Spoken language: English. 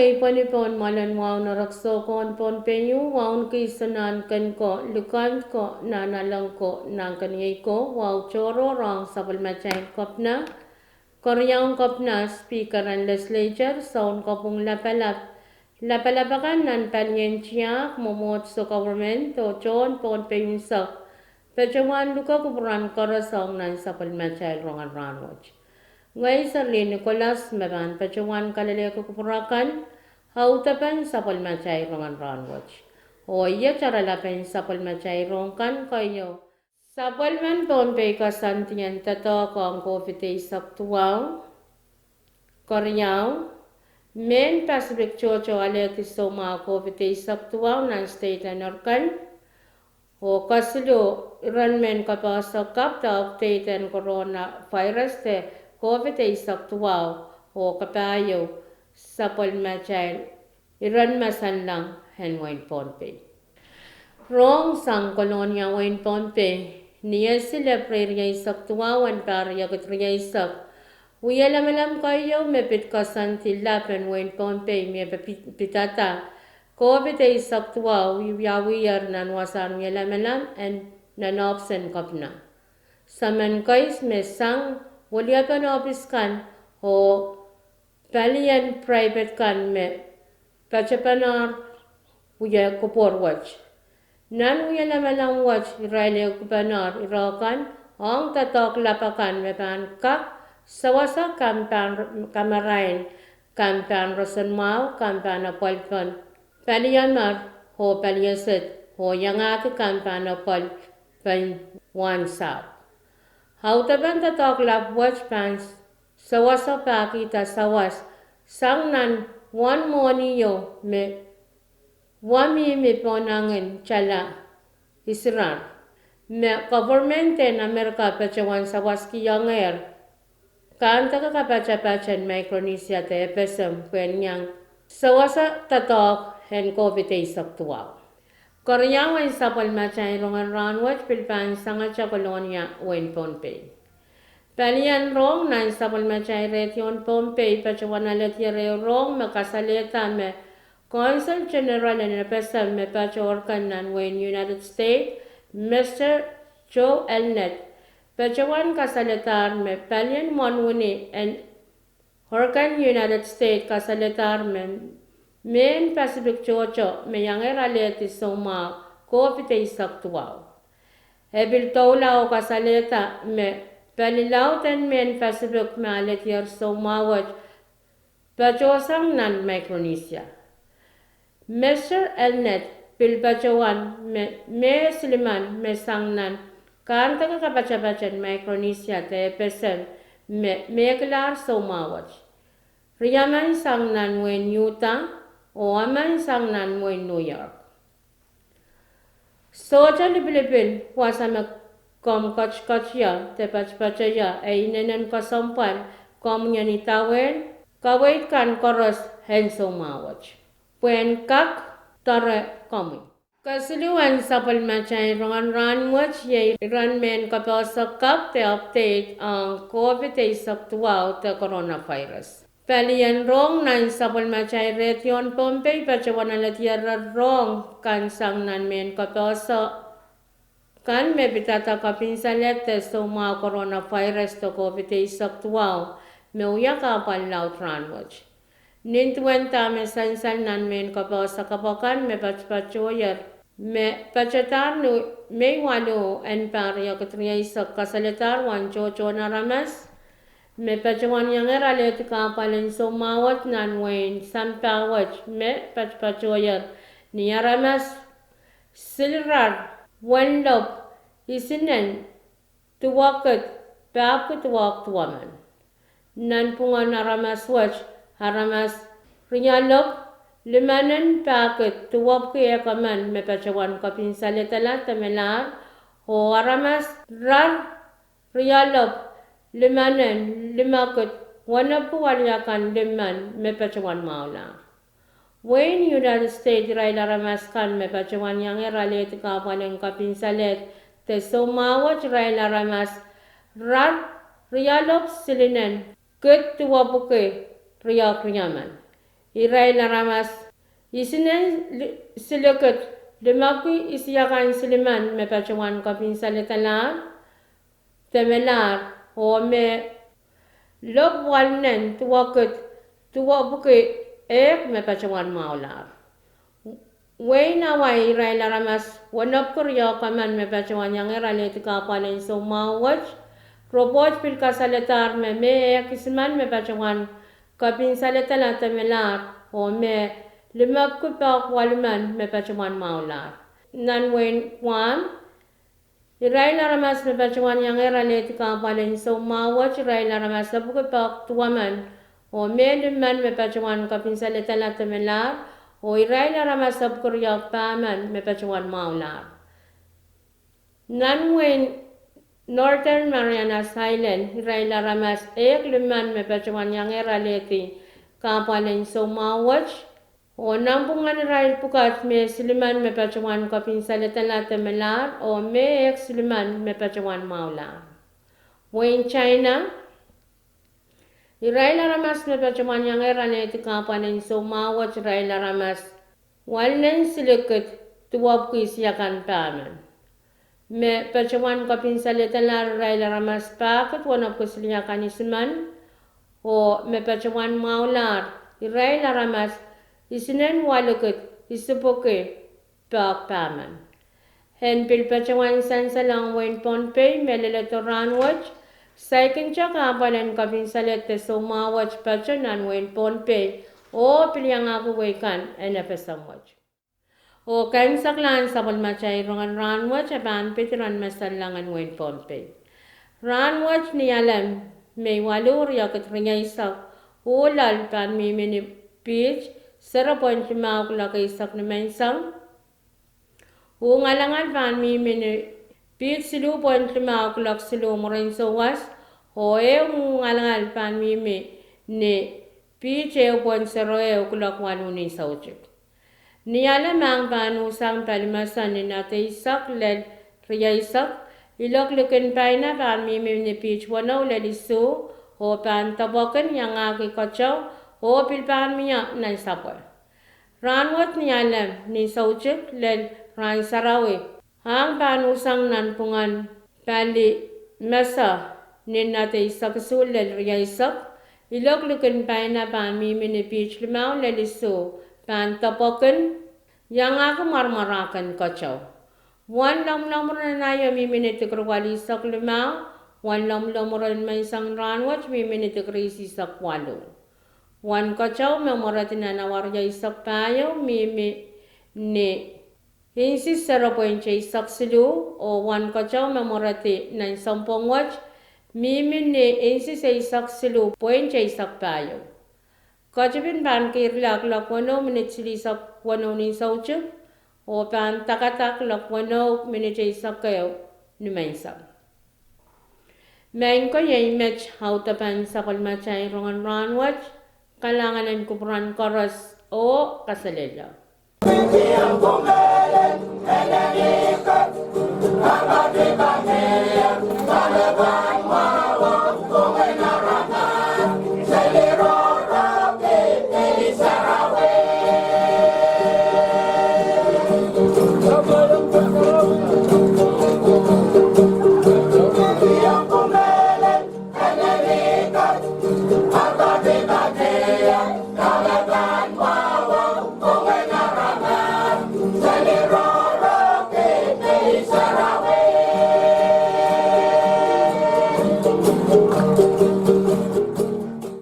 kay panipon malan wow na rakso kon Pohnpei wow kay sanan kan ko lukan ko nanalang ko nang kaniyay ko wow choro rong sabal machay kopna koryang kopna speaker and legislature sound kopong lapalapakan nan palyen chiak momot so government to chon Pohnpei sak pechawan luka kuburan korasong nan sabal machay rongan Rahnwet. Ngay sarli Nicolas Meran pacuan kalale kukupurakan hautapan sapal macay rongan Rahnwet. O iya cara lapen sapal macay rongkan kayo. Sapal man Pohnpei kasantian tato kong COVID saktuaw, koryaw, men Pacific Chocho aleti soma COVID saktuaw nan state anorkan, o kasilo Ranmen kapasakap ta update and coronavirus te COVID saktuaw o kapayo sapal machay iran masan lang henwain Pohnpei. Rong sang kolonya wain Pohnpei niya sila prerya saktuaw an parya katrya sak. Uya lamalam kayo mepit kasan tilapen wain Pohnpei me pitata COVID saktuaw yawiyar nan wasan uya lamalam and nanopsen kapna. Saman kais me sang waliapan office kan o palian private kan me pachapanar uya kupor watch. Nan uya lamalang watch iraile kupanar irakan ang tatok lapakan me pan kak sawasa kamarain kampan rosan mau kampan apalkan palian mar ho paliaset ho yangak kampan apal pan one south. Hautaban tatok lap watch pants sawasa pakita sawas sang nan one moniyo me wami me ponangin chala israr me government in America pachawan sawas ki yanger kanta ka kapachan Micronesia te pesem kwenyang sawasa tatok hen COVID saktuaw. Koryang ay sapal machay rongan Rahnwet Pilpan sanga cha kolonya wen Pohnpei. Palian rong nan sapal machay retyon Pohnpei pachawan alet yere rong makasaleta me Consul General and Pesam me pachorkan nan wen United States Mr. Joe Elnet pachawan kasaletar me palian monwuni and Horkan United States kasaletar me men Pacific Chocho me yanger aleti soma COVID saktuaw. Ebil tawla o kasaleta me palilaw ten men Pacific me aleti yer soma waj pachosang nan Micronesia. Mr. Elnet pilpachawan me Sliman me sangnan kanta ka kapachabachan Micronesia te pesen me klar soma waj. Riyaman sangnan wen Utah o aman sang nan mo in New York. Soja ni Pilipin wasama kom kach-kachya te pach-pachaya ay inanan kasampan kom niya ni tawen kawait kan koros hen sumawach. Puen kak tare komi. Kasiliwan sapal machay rongan Rahnwet yay ranmen kapasakap te update ang COVID saktuaw te coronavirus. Palian rong nan sapal machay retyon Pohnpei pachawan alat yara rong kan sang nan men kapasa kan me pitata kapinsalet te suma coronavirus to COVID saktuaw me uya kapal laut Rahnwet. Nintuenta me sansan nan men kapasa kapakan me pachpachoyer me pachatar me walo en parya katriya isak kasaletar wan chocho naramas me pachawan yang eralet kapalin sumawat nan wen sampawat me pachpachoyer ni aramas silrar wanlop isinen tuwakat bakit tuwak tuwaman nan pungan aramas wach aramas rinyalop limanan bakit tuwak kaya kaman me pachawan kapinsalitalat tamelar ho aramas rar rinyalop limanan limakot wana puwalyakan liman me pachawan maula. When United States raila ramaskan me pachawan yang eralet kapalang kapinsalet te sumawat raila ramas rat riyalop silinen ket tuwapuke riyak riyaman. Irai laramas isinen silikut demaku isiakan siliman me pachawan kapin salitalar temelar o me lob walnen tuwakut tuwabuke me pachawan maular way na way irai laramas wanap kuryo kaman me pachawan yang irale tikapalen so mawach robot pil kasaletar me kisman me pachawan kapin saletala temelar o me limap ku pa walman me pachawan maular nan wen kwan irai laramas me pachawan yang irale tikapalen so mawach irai laramas labuke pa tuwaman o me liman me pachawan kapin saletala temelar o irai laramas sabkurya paman me pachawan maular nan wen Northern Marianas Island, irai laramas liman me pachawan yang eraleti kapalen so mawach o nambungan irai pukat me siliman me pachawan kapin saletala temelar o me siliman me pachawan maular. Wen China, irai laramas me pachawan yang eraleti kapalen so mawach irai laramas walnen silikut tuwab kuisiakan paman. Me pachawan kapin salitalar rai laramas pakut wanap kuslinya kanisman o me pachawan maular irai laramas isinen walukut isupuke pak paman hen pil pachawan sansalang wen Pohnpei meleleto Rahnwet saikin chaka palan kapin salete so mawach pachanan wen Pohnpei o pilyang aku wekan enapesamwach o kain saklan sabal macay rongan Rahnwet aban petiran masalangan wen Pohnpei. Rahnwet ni alam may walur yakit ringay isak ulal pan mimini beach 0.5 laki isak na mensang ngalangan pan mimini beach 0.5 lak silu morin sawas o ngalangan pan mimi ni beach 0.0 kulak waluni sauchik. Niala mang panusang palimasan ni nate isak led riya isak ilok lukin paina pan mimim ni pitch wanaw led isu o pan tabakan yang aki kachaw o pilpan miya na isapwa. Rahnwet nialam ni sauchik led ran sarawi ang panusang nanpungan pali masa ni nate isak isu led riya isak ilok lukin paina pan mimim ni pitch limaw led isu pan tapakan yang aku marmarakan kacau. Wan lam-lamuran na ya mimini tikrwali sak lima, wan lam-lamuran may isang Rahnwet mimini tikrisi sak walo. Wan kacau memorati na nawarya isak payo mimi ni insis 0.6 isak silu o wan kacau memorati na isang pongwat mimi ni insis isak silu 0.6 isak payo. Kajabin ban kirlak lakwano minit sili sak wano ni sauchuk o pan takatak lakwano minit isak kayo ni mainsak. Main ko yung image how tapan sa kalmachay rongan Rahnwet kalanganan kupran koros o kasalila. Ang